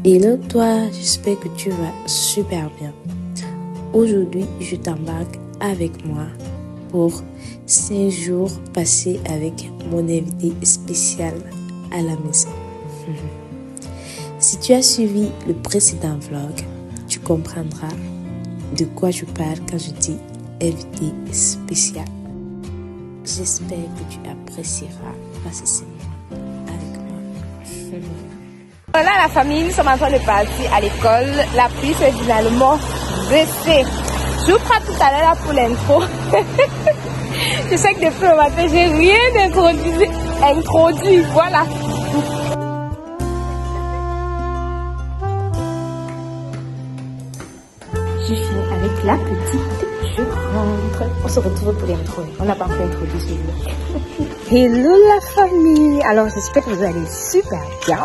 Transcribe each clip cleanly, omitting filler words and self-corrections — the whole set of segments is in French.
Hello toi, j'espère que tu vas super bien. Aujourd'hui, je t'embarque avec moi pour 5 jours passés avec mon invité spécial à la maison. Si tu as suivi le précédent vlog, tu comprendras de quoi je parle quand je dis invité spécial. J'espère que tu apprécieras passer ces moments avec moi. Voilà la famille, nous sommes en train de partir à l'école. La pluie s'est finalement baissée. Je vous prends tout à l'heure pour l'intro. Je sais que depuis le matin, j'ai rien introduit. Voilà. Je finis avec la petite. Je rentre. On se retrouve pour l'intro. On n'a pas encore introduit celui-là. Hello la famille. Alors j'espère que vous allez super bien.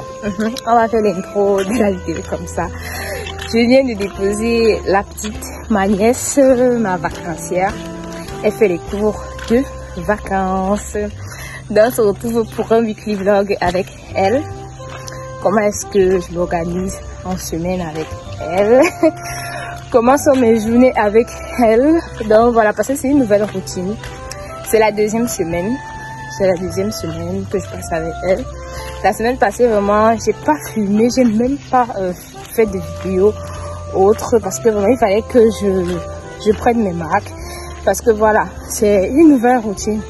On va faire l'intro de la vidéo comme ça. Je viens de déposer la petite, ma nièce, ma vacancière. Elle fait les cours de vacances. Donc on se retrouve pour un weekly vlog avec elle. Comment est-ce que je m'organise en semaine avec elle? Comment sont mes journées avec elle? Donc voilà, parce que c'est une nouvelle routine. C'est la deuxième semaine. C'est la deuxième semaine que je passe avec elle. La semaine passée, vraiment, j'ai pas filmé, j'ai même pas fait de vidéos autres parce que vraiment, il fallait que je prenne mes marques. Parce que voilà, c'est une nouvelle routine.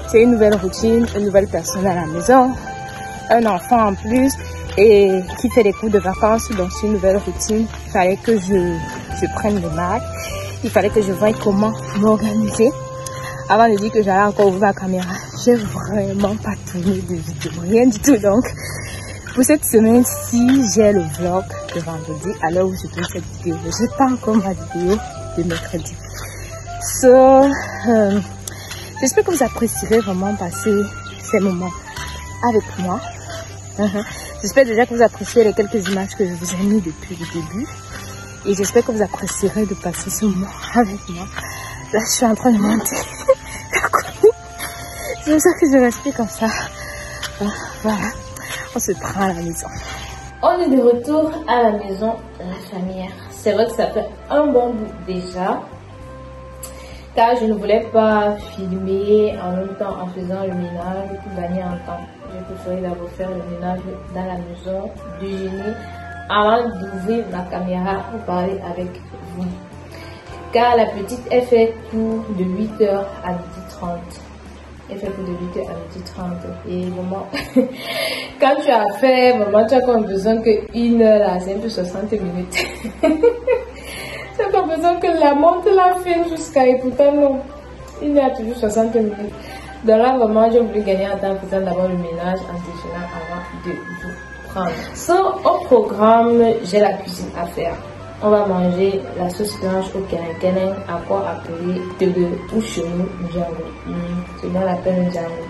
C'est une nouvelle routine, une nouvelle personne à la maison, un enfant en plus et qui fait des cours de vacances. Donc, c'est une nouvelle routine. Il fallait que je prenne mes marques. Il fallait que je voie comment m'organiser. Avant de dire que j'allais encore ouvrir la caméra, j'ai vraiment pas tourné de vidéo, rien du tout. Donc, pour cette semaine-ci, j'ai le vlog de vendredi, à l'heure où je tourne cette vidéo. Je n'ai pas encore ma vidéo de mercredi. J'espère que vous apprécierez vraiment passer ces moments avec moi. J'espère déjà que vous appréciez les quelques images que je vous ai mis depuis le début. Et j'espère que vous apprécierez de passer ce moment avec moi. Là, je suis en train de monter. C'est pour ça que je respire comme ça. Voilà, on se prend à la maison. On est de retour à la maison, la famille. C'est vrai que ça fait un bon bout déjà. Car je ne voulais pas filmer en même temps en faisant le ménage pour gagner en temps. J'ai préféré d'abord faire le ménage dans la maison, déjeuner, avant d'ouvrir ma caméra pour parler avec vous. Car la petite, elle fait cours de 8h à 12h30. Elle fait cours de 8h à 12h30. Et vraiment, quand tu as fait, vraiment, tu as comme besoin qu'une heure là, c'est un peu 60 minutes. Tu as comme besoin que la montre la fait jusqu'à, et pourtant non, une heure toujours 60 minutes. Donc là, vraiment, j'ai voulu gagner un temps pour d'abord le ménage en déjeunant avant de vous prendre. Au programme, j'ai la cuisine à faire. On va manger la sauce blanche au kerenken, à quoi appeler tebe ou chez nous njamou. C'est moi l'appelle njamou.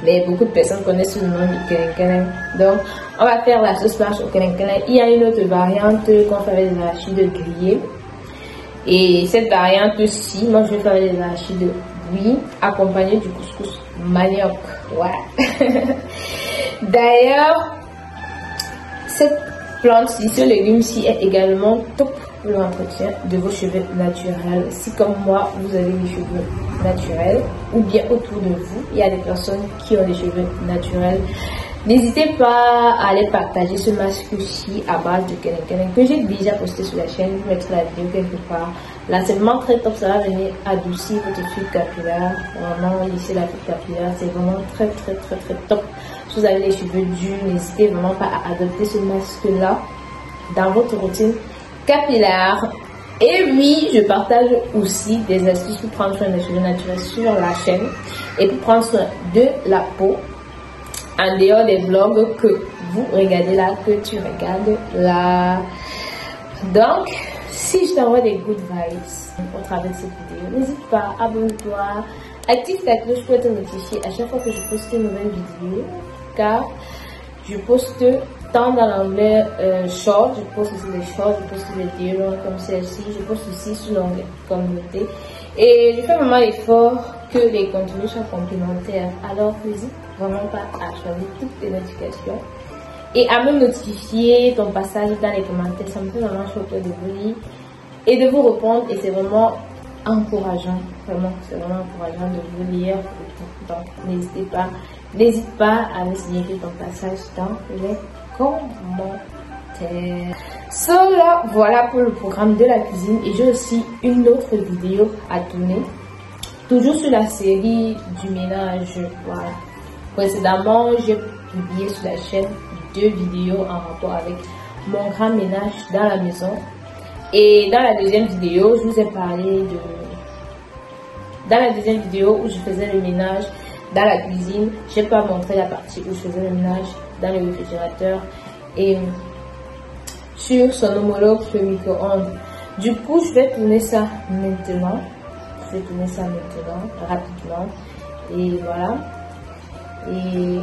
Mais beaucoup de personnes connaissent le nom du kerenken. Donc, on va faire la sauce blanche au kerenken. Il y a une autre variante qu'on fait avec des arachides grillés. Et cette variante-ci, moi je vais faire des arachides bouillis accompagnés du couscous manioc. Ouais. D'ailleurs, cette plante-ci, ce légume-ci est également top pour l'entretien de vos cheveux naturels. Si comme moi, vous avez des cheveux naturels ou bien autour de vous, il y a des personnes qui ont des cheveux naturels. N'hésitez pas à aller partager ce masque-ci à base de kerenken que j'ai déjà posté sur la chaîne. Je vais mettre la vidéo quelque part. Là, c'est vraiment très top. Ça va venir adoucir votre fuite capillaire. Vraiment, lisser la fuite capillaire. C'est vraiment très top. Si vous avez les cheveux durs, n'hésitez vraiment pas à adopter ce masque-là dans votre routine capillaire. Et oui, je partage aussi des astuces pour prendre soin des cheveux naturels sur la chaîne et pour prendre soin de la peau. En dehors des vlogs que vous regardez là, que tu regardes là. Donc, si je t'envoie des good vibes au travers de cette vidéo, n'hésite pas, abonne-toi, active ta cloche pour être notifié à chaque fois que je poste une nouvelle vidéo. Car je poste tant dans l'onglet short, je poste aussi des shorts, je poste des vidéos comme celle-ci, je poste aussi sur l'onglet communauté. Et je fais vraiment l'effort que les contenus soient complémentaires. Alors, n'hésite vraiment pas à choisir toutes les notifications et à me notifier ton passage dans les commentaires. Ça me fait vraiment chaud de vous lire et de vous répondre, et c'est vraiment encourageant, vraiment, c'est vraiment encourageant de vous lire. Donc n'hésite pas à me signifier ton passage dans les commentaires. Cela, voilà pour le programme de la cuisine, et j'ai aussi une autre vidéo à tourner, toujours sur la série du ménage. Voilà. Précédemment, j'ai publié sur la chaîne 2 vidéos en rapport avec mon grand ménage dans la maison. Et dans la deuxième vidéo, je vous ai parlé de... Dans la deuxième vidéo où je faisais le ménage dans la cuisine, je n'ai pas montré la partie où je faisais le ménage dans le réfrigérateur et sur son homologue sur le micro-ondes. Du coup, je vais tourner ça maintenant. Je vais tourner ça maintenant, rapidement. Et voilà. Et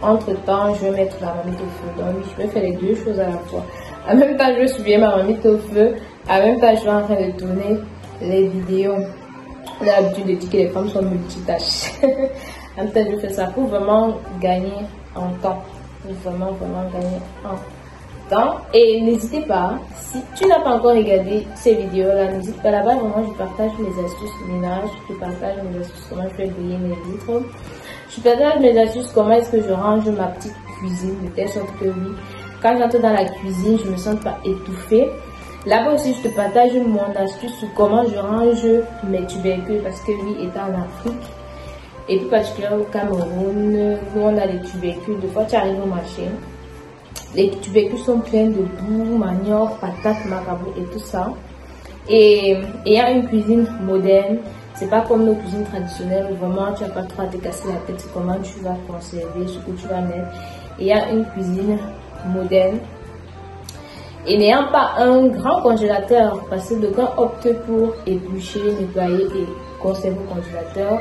entre temps, je vais mettre la marmite au feu. Donc, je vais faire les deux choses à la fois. En même temps, je vais subir ma marmite au feu. En même temps, je suis en train de tourner les vidéos. On a l'habitude de dire que les femmes sont multitâches. En même temps, je fais ça pour vraiment gagner en temps. Pour vraiment gagner en temps. Et n'hésitez pas, si tu n'as pas encore regardé ces vidéos-là, n'hésite pas. Là-bas, vraiment, je partage mes astuces ménage. Je partage mes astuces comment je fais briller mes vitres. Je partage mes astuces comment est-ce que je range ma petite cuisine, de telle sorte que oui, quand j'entre dans la cuisine, je ne me sens pas étouffée. Là-bas aussi, je te partage mon astuce sur comment je range mes tubercules, parce que oui, étant en Afrique, et plus particulièrement au Cameroun, où on a les tubercules, de fois tu arrives au marché, les tubercules sont pleins de boue, manioc, patates, marabout et tout ça. Et ayant une cuisine moderne, c'est pas comme nos cuisines traditionnelles où vraiment tu n'as pas trop à te casser la tête sur comment tu vas conserver, ce que tu vas mettre. Ayant une cuisine moderne et n'ayant pas un grand congélateur, parce que d'aucuns optent pour éplucher, nettoyer et conserver au congélateur,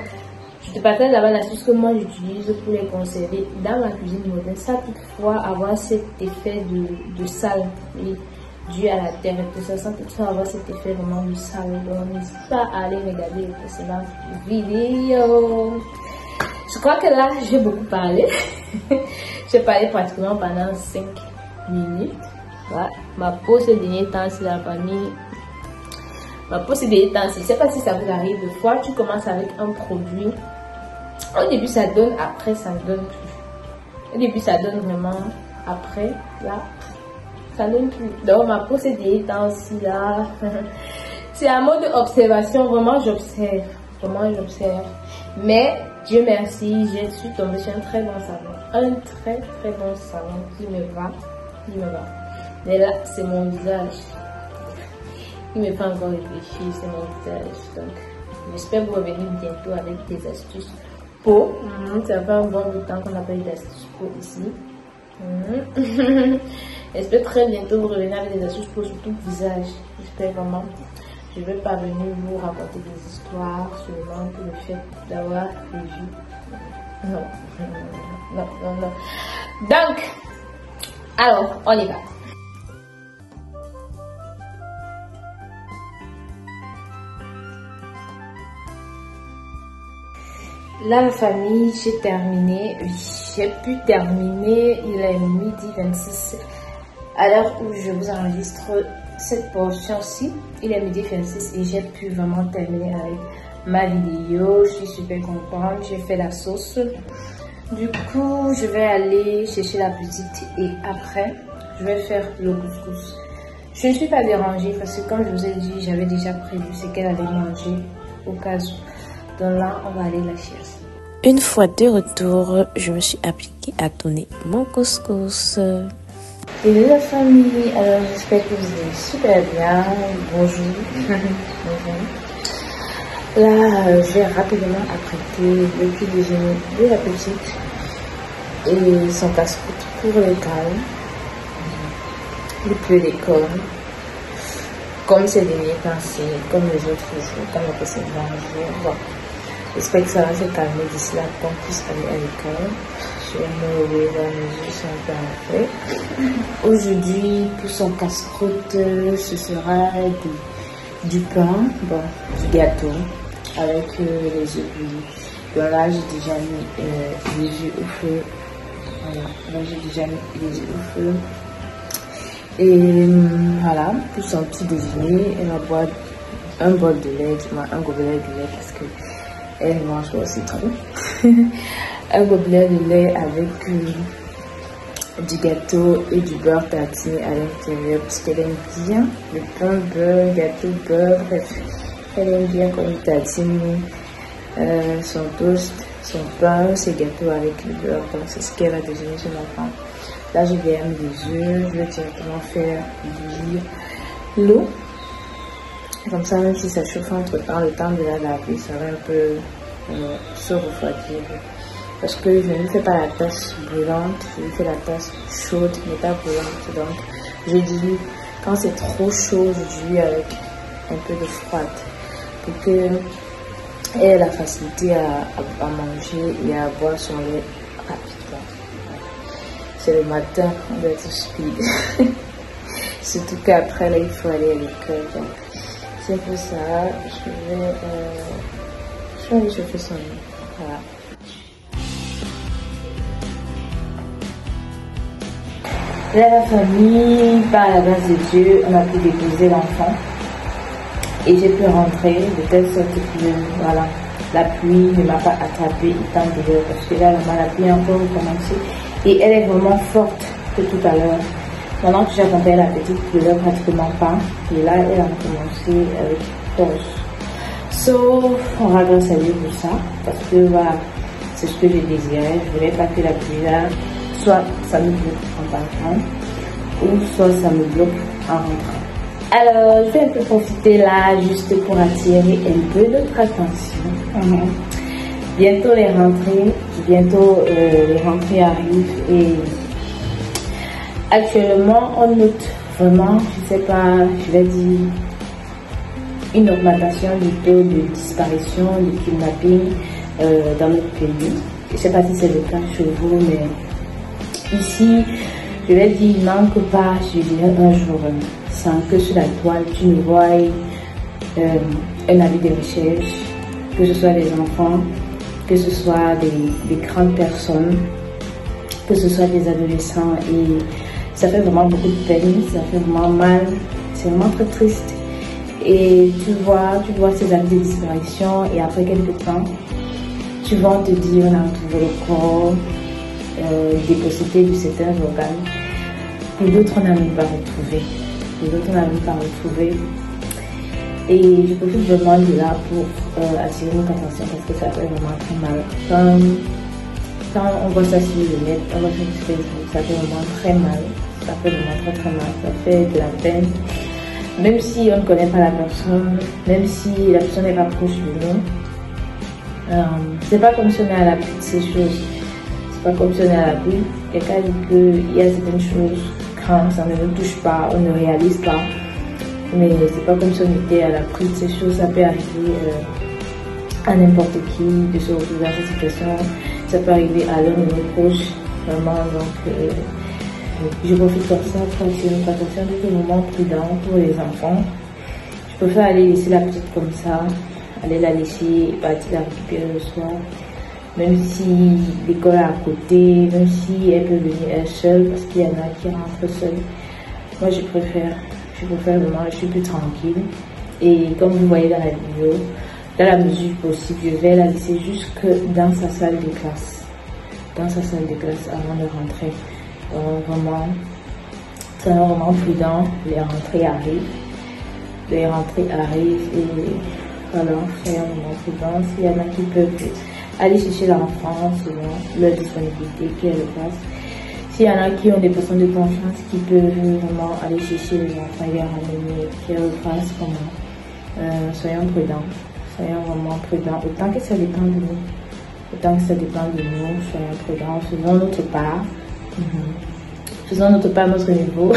je te partage là-bas l'astuce que moi j'utilise pour les conserver dans ma cuisine moderne, ça toutefois avoir cet effet de sale, oui, dû à la terre et tout ça, sans toutefois avoir cet effet vraiment du sale. Donc n'hésite pas à aller regarder les précédentes vidéos. Je crois que là j'ai beaucoup parlé. J'ai parlé pratiquement pendant 5 minutes. Voilà. Ma pause ces derniers temps, c'est la famille. Ma pause ces derniers temps, je ne sais pas si ça vous arrive. Des fois, tu commences avec un produit. Au début, ça donne. Après, ça ne donne plus. Au début, ça donne vraiment. Après, là, ça ne donne plus. Donc, ma pause ces derniers temps aussi, là. C'est un mode d'observation. Vraiment, j'observe. Vraiment, j'observe. Mais, Dieu merci, je suis tombée sur un très bon savon. Un très bon savon qui me va. Mais là, c'est mon visage. Il me fait encore réfléchir, c'est mon visage. Donc, j'espère vous revenir bientôt avec des astuces peau. Ça fait un bon bout de temps qu'on n'a pas eu d'astuces peau ici. J'espère très bientôt vous revenir avec des astuces peau sur tout le visage. J'espère vraiment. Je ne vais pas venir vous raconter des histoires seulement pour le fait d'avoir vu. Non. Donc, alors, on y va. Là, la famille, j'ai terminé. Oui, j'ai pu terminer. Il est midi 26. À l'heure où je vous enregistre cette portion-ci, il est midi 26 et j'ai pu vraiment terminer avec ma vidéo. Je suis super contente. J'ai fait la sauce. Du coup, je vais aller chercher la petite et après, je vais faire le couscous. Je ne suis pas dérangée parce que comme je vous ai dit, j'avais déjà prévu ce qu'elle allait manger au cas où. Donc là, on va aller la chercher. Une fois de retour, je me suis appliquée à tourner mon couscous. Hello la famille, alors j'espère que vous allez super bien. Bonjour. Là, je vais rapidement apprêter le petit déjeuner de la petite et son casse-croûte pour l'école. Le peu d'école. Comme ces derniers temps-ci, comme les autres jours, comme les précédents jours. Bon. J'espère que ça va se calmer d'ici là qu'on puisse aller à l'école. Je vais me lever dans les yeux sont un peu après. Aujourd'hui, pour son casse-croûte, ce sera du pain, bon, du gâteau avec les œufs bouillis. Donc là, j'ai déjà mis les œufs au feu. Voilà, là j'ai déjà mis les yeux au feu. Et voilà, pour son petit déjeuner, elle va boire un bol de lait, un gobelet de lait parce que elle mange aussi trop. Un gobelet de lait avec du gâteau et du beurre tartiné à l'intérieur parce qu'elle aime bien le pain, beurre, gâteau, beurre, bref. Elle aime bien comme il tartine son toast, son pain, ses gâteaux avec le beurre. Donc c'est ce qu'elle va déjeuner chez l'enfant. Là je vais mettre les œufs, je vais directement faire bouillir l'eau. Comme ça, même si ça chauffe entre temps, le temps de la laver, ça va un peu se refroidir. Parce que je ne fais pas la tasse brûlante, je fais la tasse chaude, mais pas brûlante. Donc, je dilue. Quand c'est trop chaud, je dilue avec un peu de froide. Pour qu'elle ait la facilité à manger et à boire son lait rapidement. C'est le matin, on doit être speed. Surtout qu'après, là, il faut aller à l'école. Donc, c'est pour ça, je vais aller chauffer son lait. Voilà. Là, la famille, par la grâce de Dieu, on a pu déposer l'enfant. Et j'ai pu rentrer de telle sorte que voilà, la pluie ne m'a pas attrapé tant dehors. Parce que là, la pluie a encore recommencé. Et elle est vraiment forte que tout à l'heure. Pendant que j'accompagnais la petite, je ne pleure pratiquement pas. Et là, elle a commencé avec force. Sauf, on va grâce à Dieu pour ça. Parce que voilà, c'est ce que je désirais. Je ne voulais pas que la pluie là, soit ça me bloque en partant, ou soit ça me bloque en rentrant. Alors, je vais un peu profiter là, juste pour attirer un peu notre attention. Bientôt les rentrées arrivent et actuellement, on note vraiment, je sais pas, je vais dire, une augmentation du taux de disparition, de kidnapping dans notre pays. Je sais pas si c'est le cas chez vous, mais ici, je vais dire, il manque pas, je dirais, un jour, sans que sur la toile, tu ne vois un avis de recherche, que ce soit des enfants, que ce soit des grandes personnes, que ce soit des adolescents, et ça fait vraiment beaucoup de peine, ça fait vraiment mal, c'est vraiment très triste. Et tu vois ces avis de disparition et après quelques temps, tu vas te dire on a retrouvé le corps dépossédé de certains organes. Pour d'autres, on n'a même pas retrouvé. Et je profite vraiment de là pour attirer notre attention parce que ça fait vraiment très mal. Quand on voit ça sur le net, on voit ça sur Facebook, ça fait vraiment très mal. Ça fait vraiment très mal. Ça fait de la peine. Même si on ne connaît pas la personne, même si la personne n'est pas proche de nous, c'est pas comme si on est à l'abri de ces choses. C'est pas comme si on est à l'abri. Quelqu'un dit qu'il y a certaines choses quand ça ne nous touche pas, on ne réalise pas. Mais c'est pas comme si on était à l'abri de ces choses. Ça peut arriver à n'importe qui de se retrouver dans cette situation. Ça peut arriver à l'un de nos proches, vraiment. Donc, je profite comme ça pour attirer notre attention de ce moment prudent pour les enfants. Je préfère aller laisser la petite comme ça, aller la laisser partir la récupérer le soir. Même si l'école est à côté, même si elle peut venir elle seule, parce qu'il y en a qui rentrent seuls. Moi, je préfère vraiment, je suis plus tranquille. Et comme vous voyez dans la vidéo, dans la mesure possible, je vais la laisser jusque dans sa salle de classe. Dans sa salle de classe avant de rentrer. Donc vraiment, c'est vraiment prudent. Les rentrées arrivent. Et voilà, c'est vraiment prudent. S'il y en a qui peuvent aller chercher l'enfant selon leur disponibilité, qu'elle le fasse. S'il y en a qui ont des personnes de confiance qui peuvent vraiment aller chercher les enfants et les ramener, qu'elles le fassent vraiment. Soyons prudents. Soyons vraiment prudents. Autant que ça dépend de nous. Soyons prudents. Faisons notre part. Faisons notre part à notre niveau.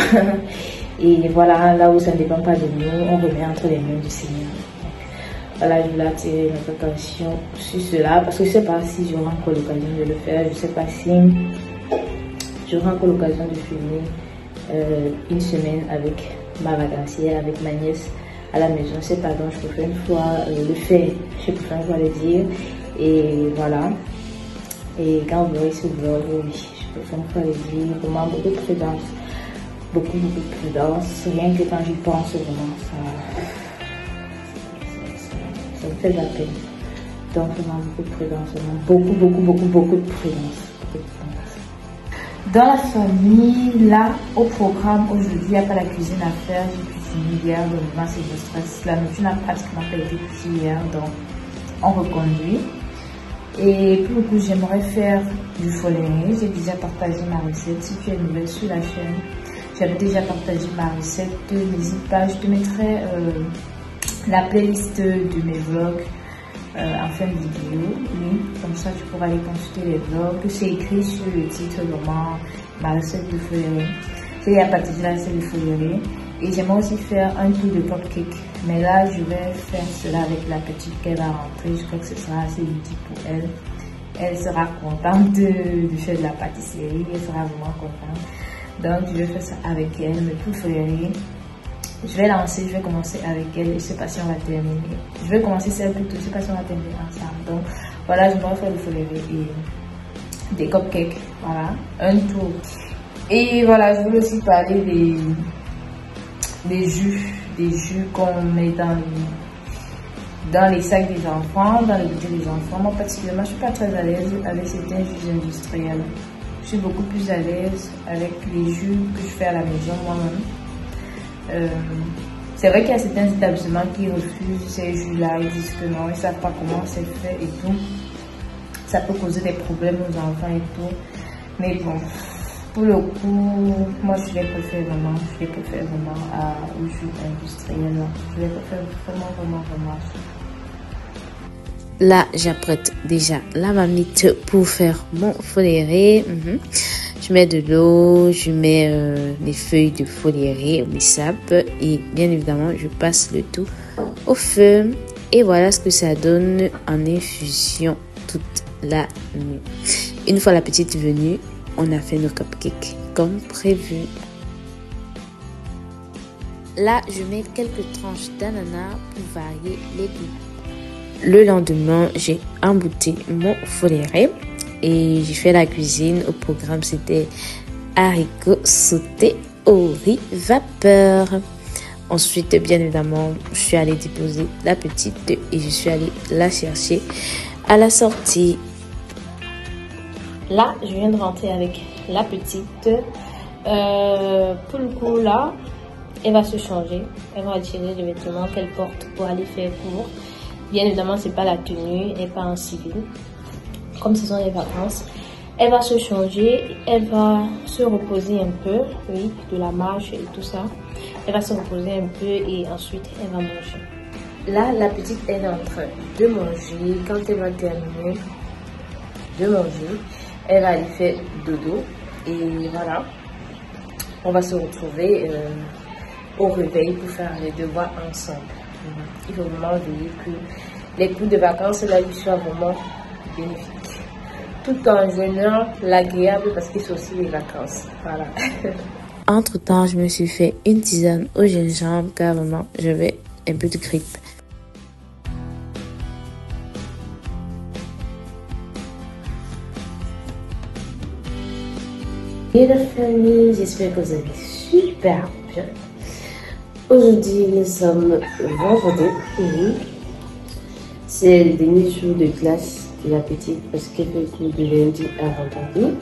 Et voilà, là où ça ne dépend pas de nous, on remet entre les mains du Seigneur. Voilà, je voulais attirer notre attention sur cela parce que je ne sais pas si j'aurai encore l'occasion de le faire. Je ne sais pas si j'aurai encore l'occasion de filmer une semaine avec ma vacancière, avec ma nièce à la maison. Je ne sais pas, donc je préfère une fois le faire. Je préfère une fois le dire. Et voilà. Et quand vous voyez ce vlog, oui, je peux faire les dire, vraiment beaucoup de prudence. Beaucoup de prudence. Rien que quand j'y pense, vraiment, ça me fait de la peine. Donc vraiment beaucoup de prudence, vraiment beaucoup de prudence. Dans la famille, là, au programme, aujourd'hui, il n'y a pas la cuisine à faire. J'ai cuisiné hier, donc vraiment c'est du stress. La nourriture n'a pratiquement pas été cuisinée hier, donc on reconduit. Et pour le coup, j'aimerais faire du foléré. J'ai déjà partagé ma recette. Si tu es nouvelle sur la chaîne, j'avais déjà partagé ma recette. N'hésite pas, je te mettrai la playlist de mes vlogs en fin de vidéo. Oui, comme ça tu pourras aller consulter les vlogs. C'est écrit sur le titre vraiment ma recette de foléré. J'ai déjà partagé la recette de foléré. Et j'aimerais aussi faire un tour de cupcake. Mais là, je vais faire cela avec la petite qu'elle va rentrer. Je crois que ce sera assez utile pour elle. Elle sera contente de faire de la pâtisserie. Elle sera vraiment contente. Donc, je vais faire ça avec elle. Mais pour foléré, je vais lancer, je vais commencer avec elle. Je ne sais pas si on va terminer. Je vais commencer celle plutôt. Je ne sais pas si on va terminer ensemble. Donc, voilà, je vais faire le foléré et des cupcakes. Voilà, un tour. Et voilà, je voulais aussi parler des jus qu'on met dans les sacs des enfants, dans les bouteilles des enfants. Moi, particulièrement, je ne suis pas très à l'aise avec certains jus industriels. Je suis beaucoup plus à l'aise avec les jus que je fais à la maison moi-même. C'est vrai qu'il y a certains établissements qui refusent ces jus-là. Ils disent que non, ils ne savent pas comment c'est fait et tout. Ça peut causer des problèmes aux enfants et tout. Mais bon, pour le coup, moi je les préfère vraiment aux jus industriels. Je les préfère vraiment. Là, j'apprête déjà la marmite pour faire mon foléré. Je mets de l'eau, je mets les feuilles de foléré, au bissap et bien évidemment, je passe le tout au feu. Et voilà ce que ça donne en infusion toute la nuit. Une fois la petite venue, on a fait nos cupcakes comme prévu. Là, je mets quelques tranches d'ananas pour varier les goûts. Le lendemain, j'ai embouté mon foléré et j'ai fait la cuisine. Au programme, c'était haricots sautés au riz vapeur. Ensuite, bien évidemment, je suis allée déposer la petite et je suis allée la chercher à la sortie. Là, je viens de rentrer avec la petite. Pour le coup, là, elle va se changer. Elle va retirer les vêtements qu'elle porte pour aller faire cours. Bien évidemment, c'est pas la tenue, elle n'est pas en civil. Comme ce sont les vacances, elle va se changer, elle va se reposer un peu, oui, de la marche et tout ça. Elle va se reposer un peu et ensuite elle va manger. Là, la petite elle est en train de manger. Quand elle va terminer de manger, elle va aller faire dodo. Et voilà, on va se retrouver au réveil pour faire les devoirs ensemble. Il faut vraiment veiller que les cours de vacances là lui soient vraiment bénéfiques, tout en gênant l'agréable parce que c'est aussi les vacances. Voilà. Entre temps, je me suis fait une tisane au gingembre car vraiment j'avais un peu de grippe. Et la famille, j'espère que vous allez super bien. Aujourd'hui, nous sommes vendredi. C'est le dernier jour de classe de la petite parce qu'elle fait cours de lundi à vendredi.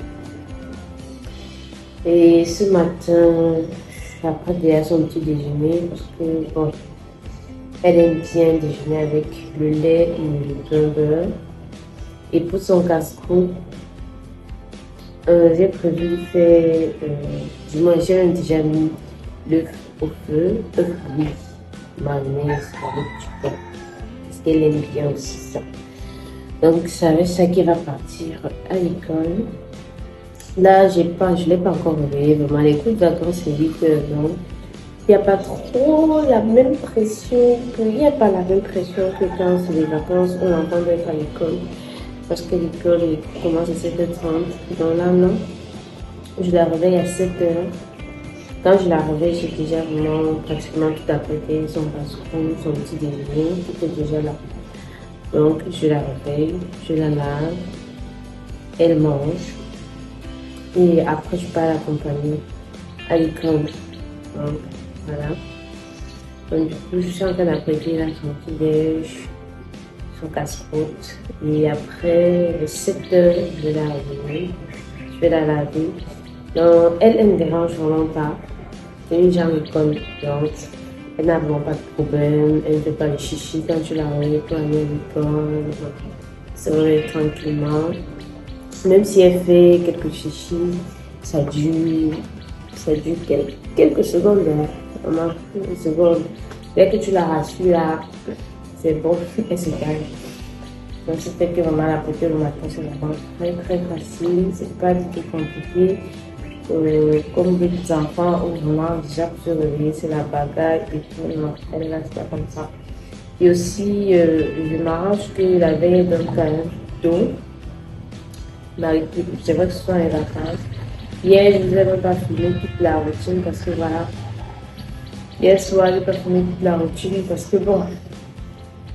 Et ce matin, j'apprends déjà son petit déjeuner parce que bon, elle aime bien déjeuner avec le lait et le beurre. Et pour son casse-cou, j'ai prévu de faire du moins j'ai déjà mis l'œuf au feu, œuf oui, mayonnaise avec du pain parce qu'elle aime bien aussi ça. Donc ça va être ça qui va partir à l'école. Là je l'ai pas encore réveillé vraiment. Les cours de vacances c'est 8 heures, donc il n'y a pas trop la même pression que quand c'est les vacances où l'enfant doit être à l'école. Parce que l'école commence à 7h30. Donc là, non, je la réveille à 7h. Quand je la réveille, j'ai déjà vraiment pratiquement tout apprêté, son basse-cour, son petit déjeuner, tout est déjà là. Donc je la réveille, je la lave elle mange. Et après, je pars l'accompagner à l'école. Donc, voilà. Donc, du coup, je suis en train d'apprêter là son petit-déj, son casse-croûte. Et après, les 7 heures, je vais la laver. Je vais la laver. Donc, elle ne me dérange vraiment pas. C'est une jambe comme donc, elle n'a vraiment pas de problème. Elle ne fait pas de chichi quand tu la remets pour aller à l'école. C'est vrai, tranquillement. Même si elle fait quelques chichis, ça dure quelques secondes. Vraiment, quelques secondes. Dès que tu la rassures, là, c'est bon, elle se calme. Donc, c'est fait que vraiment la beauté le matin, c'est vraiment très très facile. C'est pas du tout compliqué. Comme des petits enfants où vraiment déjà pour se réveiller, c'est la bagarre et tout. Non, elle reste pas comme ça. Et aussi, je m'arrange que la veille, elle donne quand même tôt. C'est vrai que ce sont les vacances. Hier, je ne vous ai même pas filmé toute la routine parce que voilà. Hier soir, je n'ai pas filmé toute la routine parce que bon,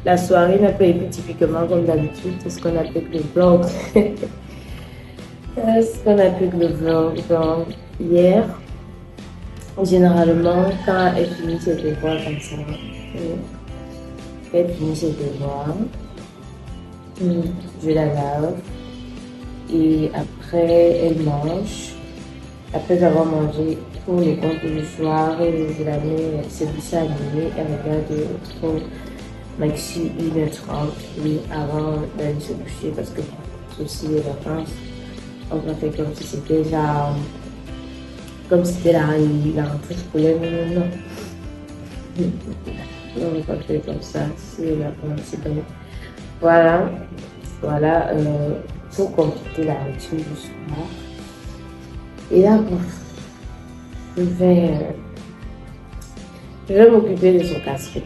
la soirée n'a pas été typiquement comme d'habitude. C'est ce qu'on appelle le vlog. C'est ce qu'on appelle le vlog. Donc, hier, généralement, quand elle finit ses devoirs comme ça, elle finit ses devoirs, je la lave. Et après, elle mange. Après avoir mangé pour les comptes du soir, je la mets ses dessins animés. Elle regarde trop maxi 1h30 et avant d'aller se coucher parce que c'est aussi les vacances. On va faire comme si c'était déjà comme si c'était la rentrée scolaire. Non. On va pas faire comme ça. C'est les vacances. C'est bon. Voilà. Voilà. Pour compléter la routine du soir. Et là, bon, je vais m'occuper de son casse-croûte.